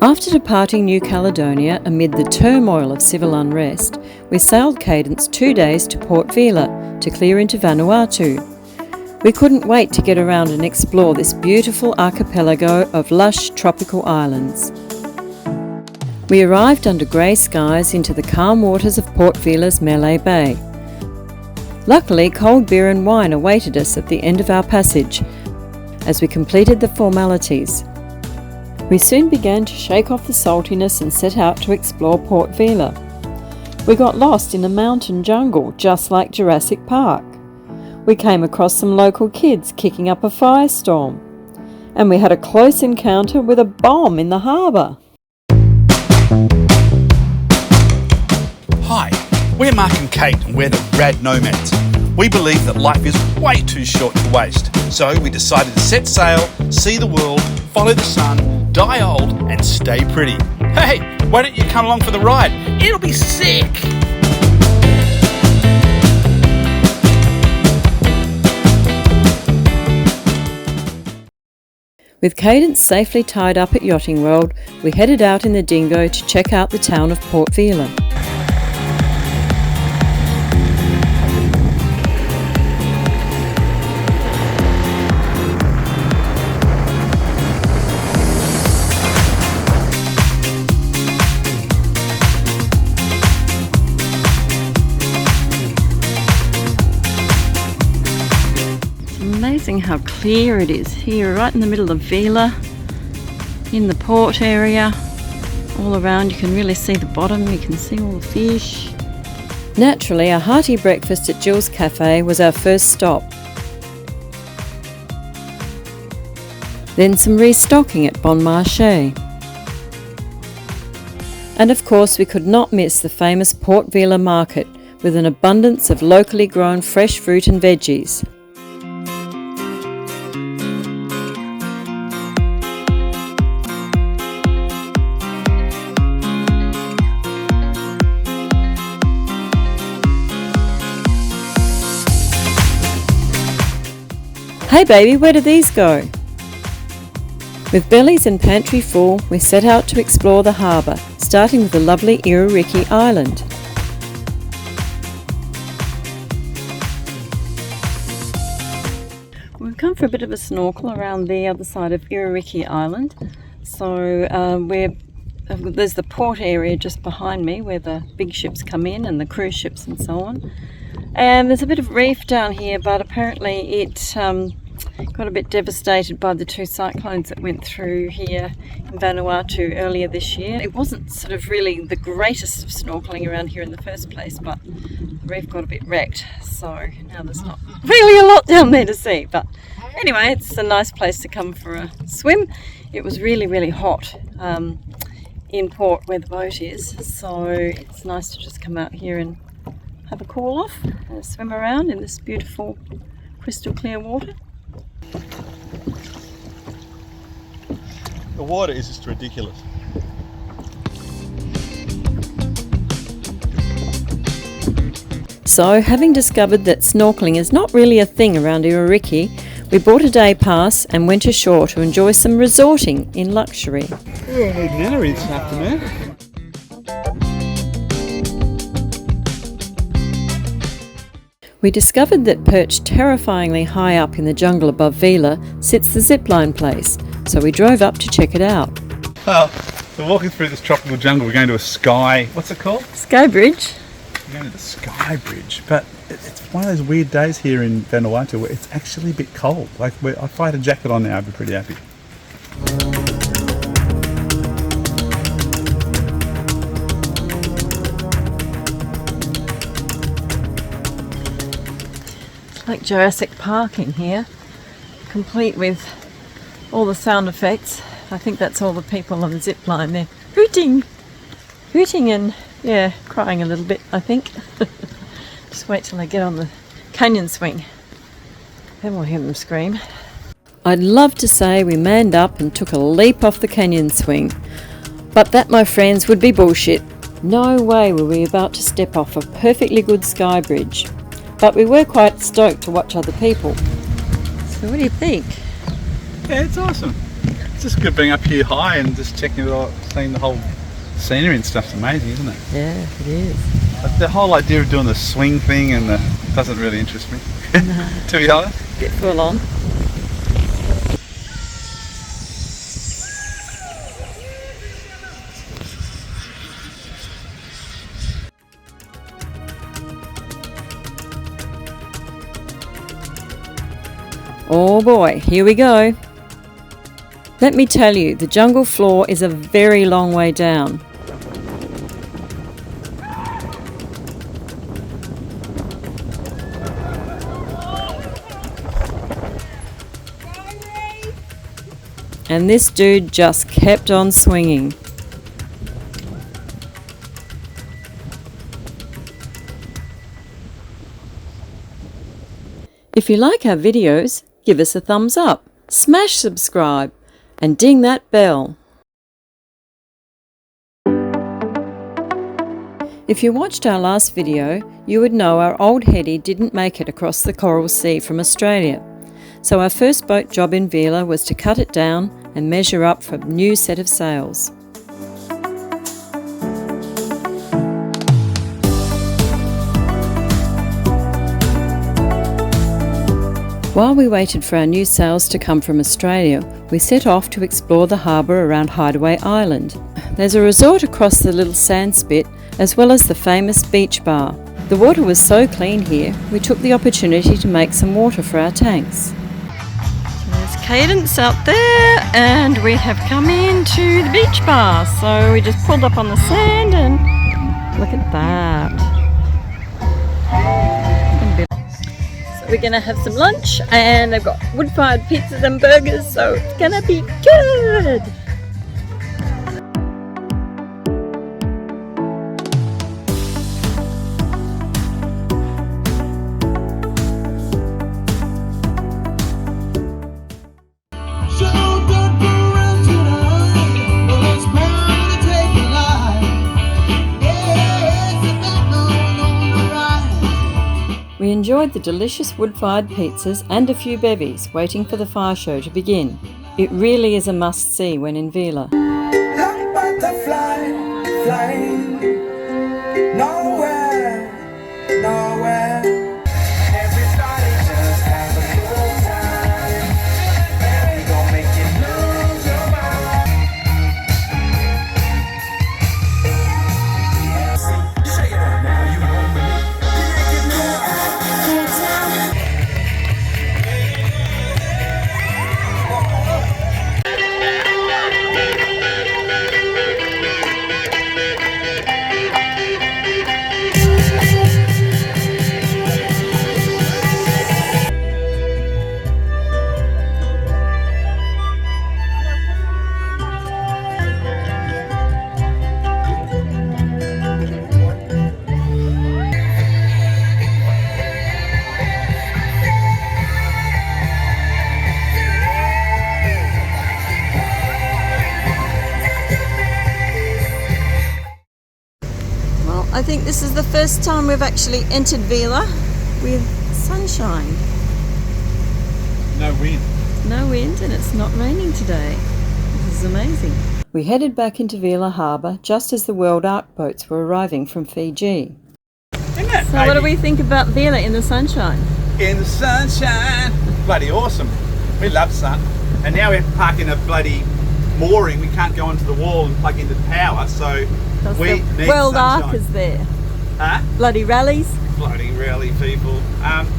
After departing New Caledonia amid the turmoil of civil unrest, we sailed Cadence 2 days to Port Vila to clear into Vanuatu. We couldn't wait to get around and explore this beautiful archipelago of lush tropical islands. We arrived under grey skies into the calm waters of Port Vila's Malay Bay. Luckily, cold beer and wine awaited us at the end of our passage as we completed the formalities. We soon began to shake off the saltiness and set out to explore Port Vila. We got lost in a mountain jungle just like Jurassic Park. We came across some local kids kicking up a firestorm. And we had a close encounter with a bomb in the harbour. Hi, we're Mark and Kate and we're the Rad-Nomads. We believe that life is way too short to waste. So we decided to set sail, see the world, follow the sun, die old and stay pretty. Hey, why don't you come along for the ride? It'll be sick! With Cadence safely tied up at Yachting World, we headed out in the dingo to check out the town of Port Vila. Amazing how clear it is here, right in the middle of Vila, in the port area. All around you can really see the bottom, you can see all the fish. Naturally, a hearty breakfast at Jill's Cafe was our first stop. Then some restocking at Bon Marché. And of course we could not miss the famous Port Vila market with an abundance of locally grown fresh fruit and veggies. Hey baby, where do these go? With bellies and pantry full, we set out to explore the harbour, starting with the lovely Iririki Island. We've come for a bit of a snorkel around the other side of Iririki Island. So there's the port area just behind me where the big ships come in and the cruise ships and so on. And there's a bit of reef down here, but apparently it got a bit devastated by the two cyclones that went through here in Vanuatu earlier this year. It wasn't sort of really the greatest of snorkeling around here in the first place, but the reef got a bit wrecked, so now there's not really a lot down there to see. But anyway, it's a nice place to come for a swim. It was really, really hot in port where the boat is, so it's nice to just come out here and have a cool off and swim around in this beautiful crystal clear water. The water is just ridiculous. So, having discovered that snorkeling is not really a thing around Iririki, we bought a day pass and went ashore to enjoy some resorting in luxury. We need Nana this afternoon. We discovered that perched terrifyingly high up in the jungle above Vila sits the zipline place, so we drove up to check it out. Well, we're walking through this tropical jungle. We're going to what's it called? Sky Bridge. We're going to the Sky Bridge, but it's one of those weird days here in Vanuatu where it's actually a bit cold. Like, if I had a jacket on now, I'd be pretty happy. Like Jurassic Park in here, complete with all the sound effects. I think that's all the people on the zip line there hooting and crying a little bit, I think. Just wait till they get on the canyon swing, then we'll hear them scream. I'd love to say we manned up and took a leap off the canyon swing, but that, my friends, would be bullshit. No way were we about to step off a perfectly good sky bridge. But we were quite stoked to watch other people. So what do you think? Yeah, it's awesome. It's just good being up here high and just checking it out, seeing the whole scenery and stuff's amazing, isn't it? Yeah, it is. But the whole idea of doing the swing thing and doesn't really interest me, to be honest. Bit full on. Oh boy, here we go. Let me tell you, the jungle floor is a very long way down. And this dude just kept on swinging. If you like our videos, give us a thumbs up, smash subscribe, and ding that bell. If you watched our last video, you would know our old heady didn't make it across the Coral Sea from Australia. So our first boat job in Vila was to cut it down and measure up for a new set of sails. While we waited for our new sails to come from Australia, we set off to explore the harbour around Hideaway Island. There's a resort across the little sand spit, as well as the famous beach bar. The water was so clean here, we took the opportunity to make some water for our tanks. There's Cadence out there, and we have come into the beach bar. So we just pulled up on the sand and look at that. We're going to have some lunch, and they've got wood-fired pizzas and burgers, so it's going to be good! We enjoyed the delicious wood-fired pizzas and a few bevies, waiting for the fire show to begin. It really is a must-see when in Vila. Like butterfly, flying nowhere, nowhere. Everybody just have a good time. Baby, gon' make you lose your mind. Shake it up now, you know me. I think this is the first time we've actually entered Vila with sunshine. No wind. No wind, and it's not raining today. This is amazing. We headed back into Vila Harbour just as the World Ark boats were arriving from Fiji. Isn't that So what do we think about Vila in the sunshine? In the sunshine. Bloody awesome. We love sun. And now we have to park in a bloody mooring. We can't go onto the wall and plug into the power, so we need World sunshine. Ark is there. Huh? Bloody rallies. Bloody rally people.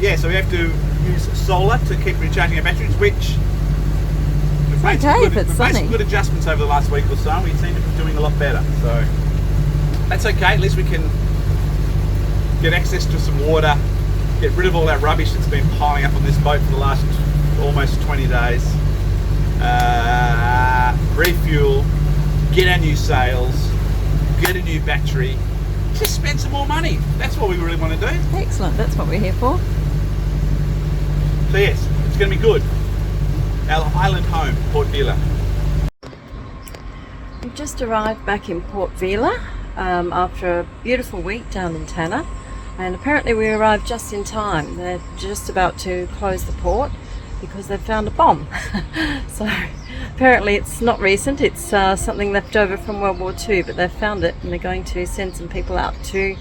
Yeah, so we have to use solar to keep recharging our batteries, which we've made okay if it's we've made sunny. some good adjustments over the last week or so, and we seem to be doing a lot better. So that's okay, at least we can get access to some water, get rid of all that rubbish that's been piling up on this boat for the last almost 20 days. Refuel, get our new sails, get a new battery, just spend some more money. That's what we really want to do. Excellent, that's what we're here for. So yes, it's going to be good. Our island home, Port Vila. We've just arrived back in Port Vila after a beautiful week down in Tanna, and apparently we arrived just in time. They're just about to close the port because they've found a bomb. So Apparently it's not recent, it's something left over from World War II, but they've found it and they're going to send some people out to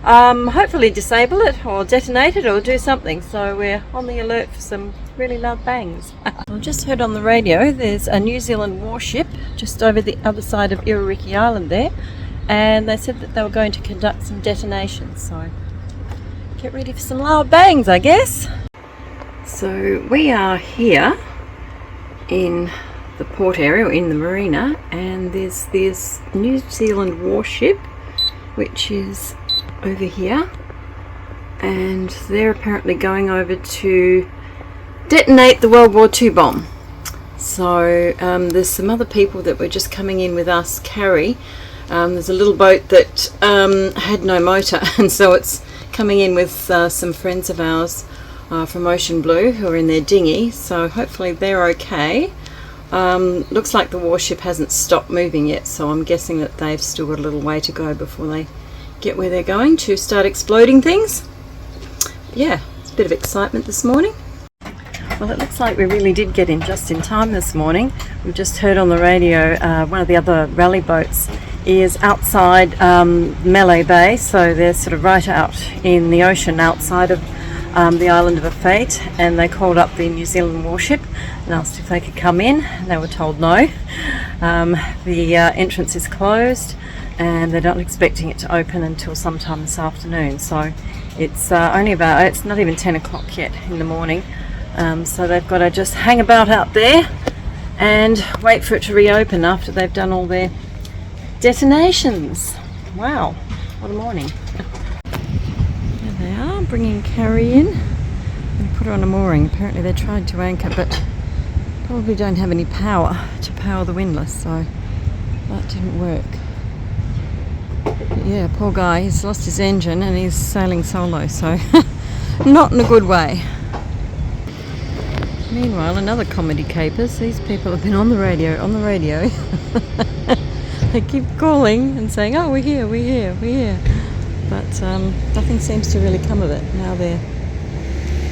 hopefully disable it or detonate it or do something. So we're on the alert for some really loud bangs. I just heard on the radio there's a New Zealand warship just over the other side of Iroriki Island there, and they said that they were going to conduct some detonations, so get ready for some loud bangs, I guess. So we are here in the port area, in the marina, and there's this New Zealand warship which is over here, and they're apparently going over to detonate the World War II bomb. So there's some other people that were just coming in with us, Carrie. There's a little boat that had no motor, and so it's coming in with some friends of ours from Ocean Blue who are in their dinghy, so hopefully they're okay. Looks like the warship hasn't stopped moving yet, so I'm guessing that they've still got a little way to go before they get where they're going to start exploding things. Yeah, it's a bit of excitement this morning. Well, it looks like we really did get in just in time this morning. We've just heard on the radio one of the other rally boats is outside Malay Bay, so they're sort of right out in the ocean outside of the island of Afate, and they called up the New Zealand warship and asked if they could come in. They were told no. The entrance is closed and they're not expecting it to open until sometime this afternoon, so it's it's not even 10 o'clock yet in the morning. So they've got to just hang about out there and wait for it to reopen after they've done all their detonations. Wow, what a morning. There they are, bringing Carrie in. I'm going to put her on a mooring. Apparently they tried to anchor, but probably don't have any power to power the windlass, so that didn't work. But yeah, poor guy, he's lost his engine and he's sailing solo, so not in a good way. Meanwhile, another comedy capers. These people have been on the radio. They keep calling and saying, oh, we're here. But nothing seems to really come of it. Now they're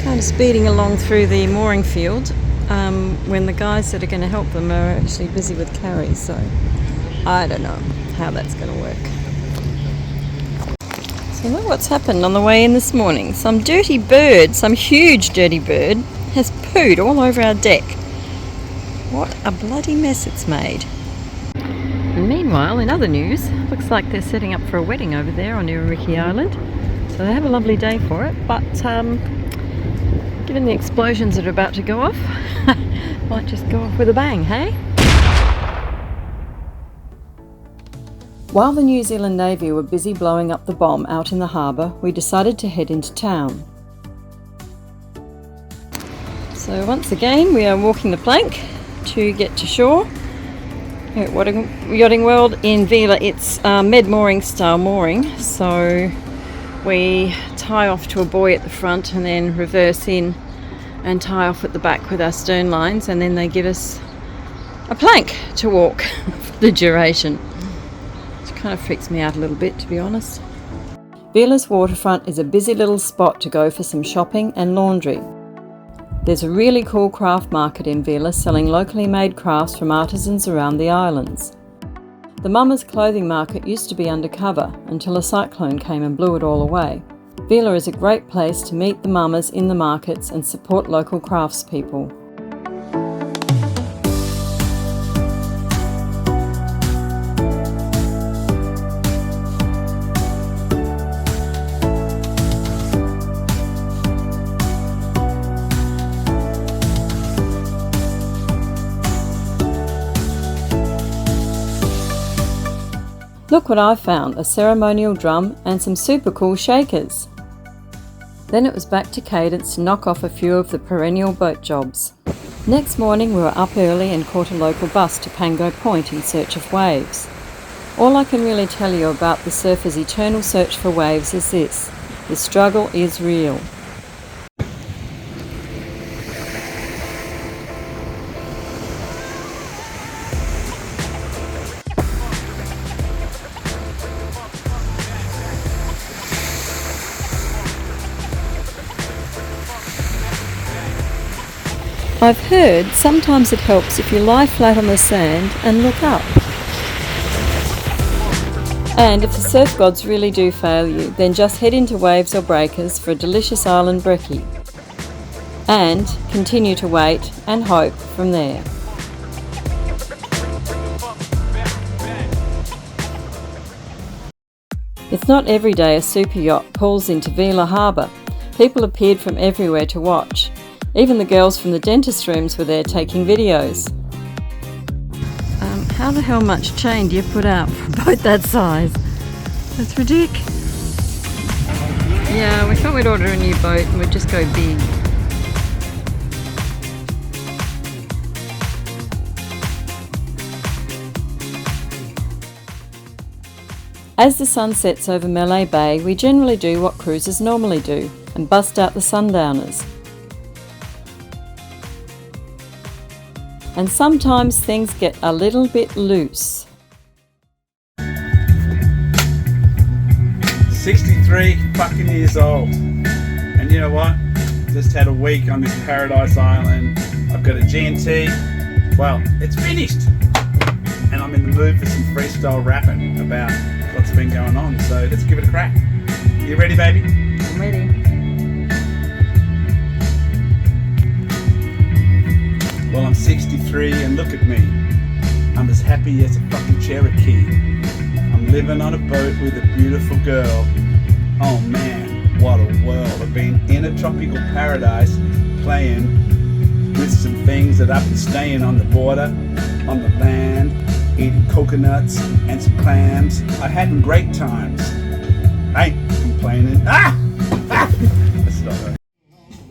kind of speeding along through the mooring field when the guys that are going to help them are actually busy with Carrie. So I don't know how that's going to work. So look what's happened on the way in this morning. Some dirty bird, some huge dirty bird, has pooed all over our deck. What a bloody mess it's made. And meanwhile, in other news, looks like they're setting up for a wedding over there on Iroriki Island. So they have a lovely day for it, but given the explosions that are about to go off, might just go off with a bang, hey? While the New Zealand Navy were busy blowing up the bomb out in the harbour, we decided to head into town. So once again we are walking the plank to get to shore. Here at Yachting World in Vila, it's med mooring style mooring, so we tie off to a buoy at the front and then reverse in and tie off at the back with our stern lines, and then they give us a plank to walk for the duration. It kind of freaks me out a little bit, to be honest. Vila's waterfront is a busy little spot to go for some shopping and laundry. There's a really cool craft market in Vila selling locally made crafts from artisans around the islands. The Mama's clothing market used to be undercover until a cyclone came and blew it all away. Vila is a great place to meet the mamas in the markets and support local craftspeople. Look what I found, a ceremonial drum and some super cool shakers. Then it was back to Cadence to knock off a few of the perennial boat jobs. Next morning we were up early and caught a local bus to Pango Point in search of waves. All I can really tell you about the surfer's eternal search for waves is this: the struggle is real. I've heard sometimes it helps if you lie flat on the sand and look up. And if the surf gods really do fail you, then just head into waves or breakers for a delicious island brekkie. And continue to wait and hope from there. It's not every day a super yacht pulls into Vila harbour. People appeared from everywhere to watch. Even the girls from the dentist rooms were there taking videos. How the hell much chain do you put out for a boat that size? That's ridiculous. Yeah, we thought we'd order a new boat and we'd just go big. As the sun sets over Malay Bay, we generally do what cruisers normally do and bust out the sundowners. And sometimes things get a little bit loose. 63 fucking years old. And you know what? Just had a week on this paradise island. I've got a G&T. Well, it's finished. And I'm in the mood for some freestyle rapping about what's been going on. So let's give it a crack. You ready, baby? I'm ready. Well, I'm 63 and look at me. I'm as happy as a fucking Cherokee. I'm living on a boat with a beautiful girl. Oh man, what a world. I've been in a tropical paradise playing with some things that I've been staying on the border, on the land, eating coconuts and some clams. I had some great times. I ain't complaining. That's not right.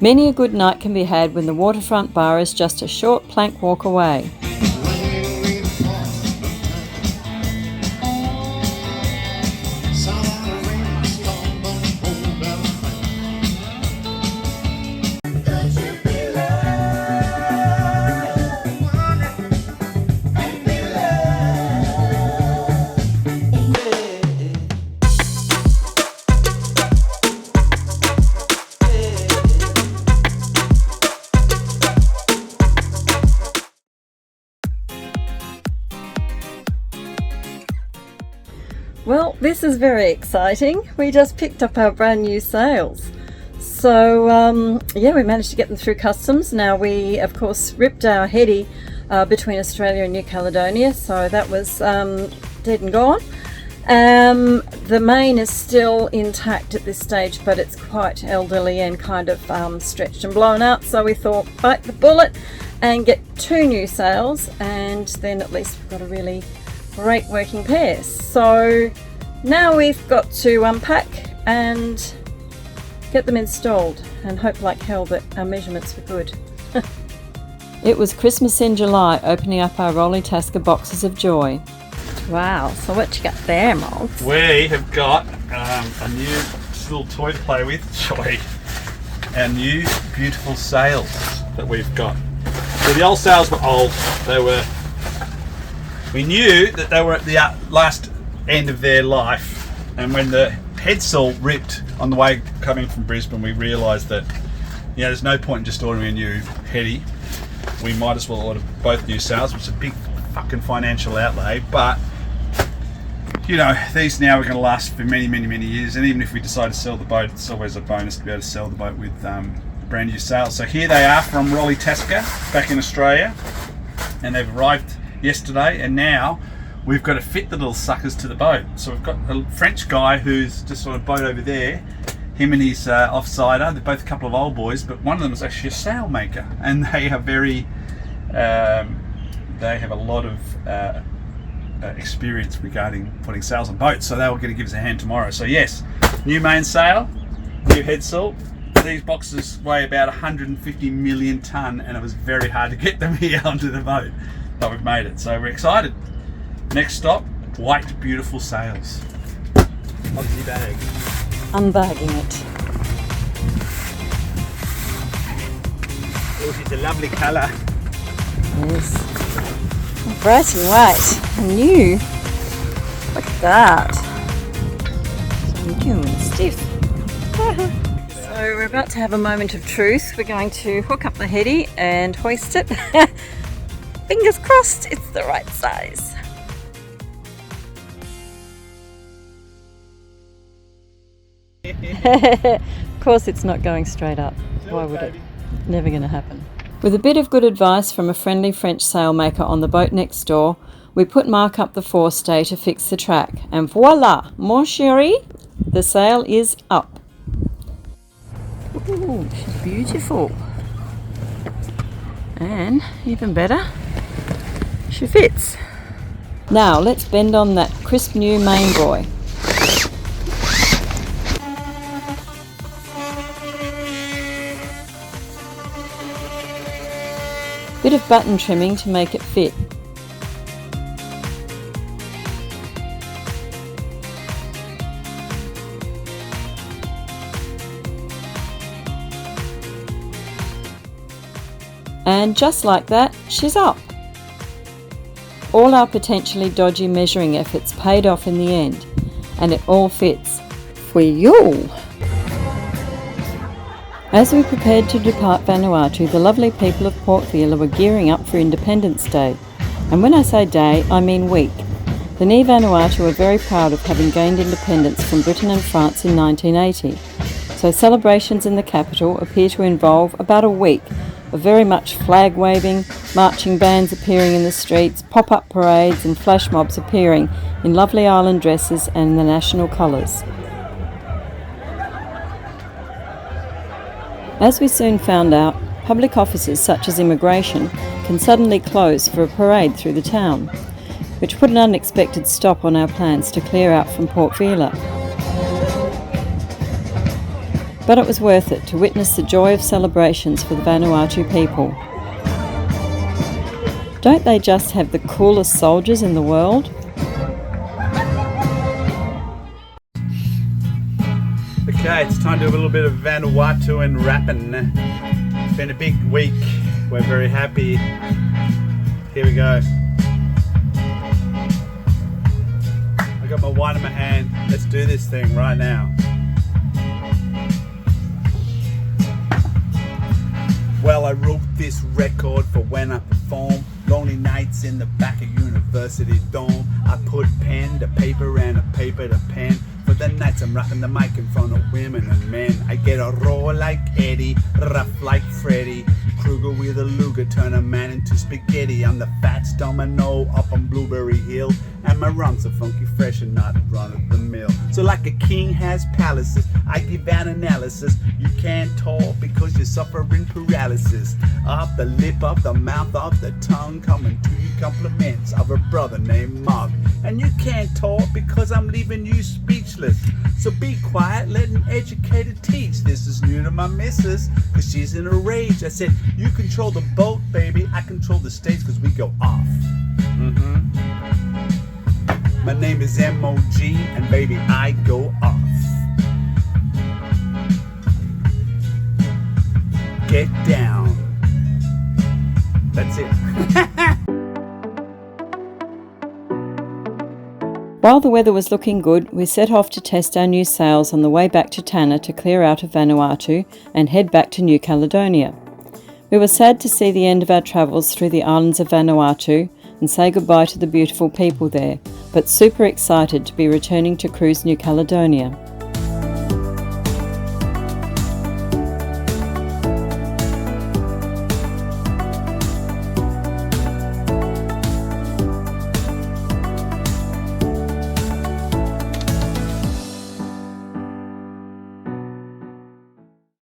Many a good night can be had when the waterfront bar is just a short plank walk away. Well, this is very exciting. We just picked up our brand new sails. So, yeah, we managed to get them through customs. Now we, of course, ripped our heady between Australia and New Caledonia, so that was dead and gone. The main is still intact at this stage, but it's quite elderly and kind of stretched and blown out, so we thought, bite the bullet and get 2 new sails, and then at least we've got a really great working pair. So now we've got to unpack and get them installed and hope like hell that our measurements were good. It was Christmas in July, opening up our Rolly Tasker boxes of joy. Wow, so what you got there, Mogs? We have got a new little toy to play with, joy. Our new beautiful sails that we've got. So the old sails were old. We knew that they were at the last end of their life, and when the headsail ripped on the way coming from Brisbane, we realised that, you know, there's no point in just ordering a new heady. We might as well order both new sails, which is a big fucking financial outlay, but you know, these now are going to last for many, many, many years, and even if we decide to sell the boat, it's always a bonus to be able to sell the boat with brand new sails. So here they are from Rolly Tasker back in Australia, and they've arrived yesterday, and now we've got to fit the little suckers to the boat. So we've got a French guy who's just on a boat over there, him and his offsider. They're both a couple of old boys, but one of them is actually a sail maker, and they are very they have a lot of experience regarding putting sails on boats, so they're going to give us a hand tomorrow. So yes, new mainsail, new headsail. These boxes weigh about 150 million tonne, and it was very hard to get them here onto the boat, but we've made it, so we're excited. Next stop, white beautiful sails. Aussie bag. Unbagging it. Oh, she's a lovely colour. Yes. Bright and white. New. Look at that. So new and stiff. we're about to have a moment of truth. We're going to hook up the heady and hoist it. Fingers crossed it's the right size. Of course it's not going straight up. Why would it? Never going to happen. With a bit of good advice from a friendly French sailmaker on the boat next door, we put Mark up the forestay to fix the track, and voila, mon chéri, the sail is up. Ooh, she's beautiful. And even better, she fits. Now let's bend on that crisp new main buoy. Bit of button trimming to make it fit. And just like that, she's up. All our potentially dodgy measuring efforts paid off in the end, and it all fits. For you! As we prepared to depart Vanuatu, the lovely people of Port Vila were gearing up for Independence Day. And when I say day, I mean week. The Ni Vanuatu are very proud of having gained independence from Britain and France in 1980. So celebrations in the capital appear to involve about a week of very much flag waving, marching bands appearing in the streets, pop-up parades and flash mobs appearing in lovely island dresses and the national colours. As we soon found out, public offices such as immigration can suddenly close for a parade through the town, which put an unexpected stop on our plans to clear out from Port Vila. But it was worth it to witness the joy of celebrations for the Vanuatu people. Don't they just have the coolest soldiers in the world? Okay, it's time to do a little bit of Vanuatu and rapping. It's been a big week. We're very happy. Here we go. I got my wine in my hand. Let's do this thing right now. Well, I wrote this record for when I perform. Lonely nights in the back of university dorm. I put pen to paper and a paper to pen. For the nights I'm rocking the mic in front of women and men. I get a roar like Eddie, rough like Freddy Krueger with a Luger, turn a man into spaghetti. I'm the Fats Domino up on Blueberry Hill, and my rhymes are funky, fresh and not run of the mill. So like a king has palaces, I give an analysis. You can't talk because you're suffering paralysis. Of the lip, of the mouth, of the tongue, coming to you compliments of a brother named Mark. And you can't talk because I'm leaving you speechless. So be quiet, let an educator teach. This is new to my missus, cause she's in a rage. I said, you control the boat, baby, I control the stage, cause we go off. My name is M.O.G. and baby, I go off. Get down. That's it. While the weather was looking good, we set off to test our new sails on the way back to Tanna to clear out of Vanuatu and head back to New Caledonia. We were sad to see the end of our travels through the islands of Vanuatu and say goodbye to the beautiful people there, but super excited to be returning to cruise New Caledonia.